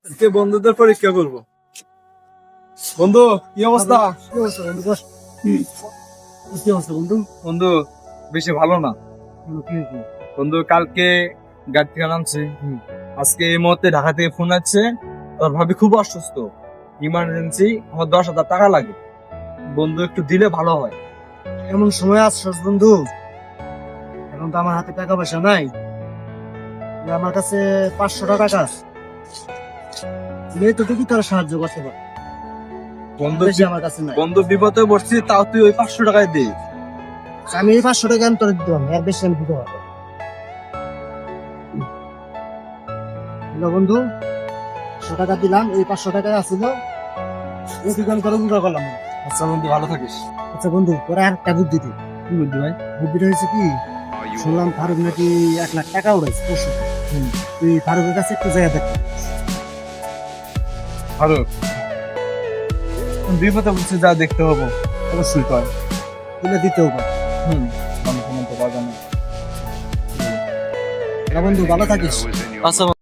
আজকে বন্ধুদের পরীক্ষা করবো। বন্ধু কি অবস্থা? বন্ধু বেশি ভালো না বন্ধু। কালকে গাড়ি থেকে নামছি, আজকে এই মুহূর্তে ঢাকা থেকে ফোন আসছে, তোর ভাবি খুব অসুস্থ, ইমার্জেন্সি, আমার 10,000 টাকা লাগে। বন্ধু একটু দিলে ভালো হয়। এমন সময় আসছস বন্ধু, এখন তো আমার হাতে টাকা পয়সা নাই। আমার কাছে 500 টাকা আছে, তুমি তো দেখি তোর সাহায্য করতে পারো। বন্ধু বেশি আমার কাছে নাই। বন্ধু বিপদে পড়ছি, তাও তুই ওই 500 টাকায় দে। আমি এই 500 টাকা আমি তোর দিতে পারবো, এর বেশি আমি দিতে পারবো না। হ্যালো বন্ধু, 100 টাকা দিলাম, এই 500 টাকা আসছিল, এই দোকান করে উদ্ধার করলাম। আচ্ছা বন্ধু, ভালো থাকিস। আচ্ছা বন্ধু, তোরা একটা বুদ্ধি দে। কি বললি ভাই? বুদ্ধিটা হয়েছে কি, শুনলাম ফারুক নাকি 1 লাখ টাকা উড়াইছে পরশু। তুই ফারুকের কাছে একটু জায়গা দেখ। ফারুক, বিপদে পড়ছি, যা দেখতে হবো অবশ্যই কর। তুলে দিতেও পারে। আমি কোনো তো পারবো না। বন্ধু ভালো থাকিস। আচ্ছা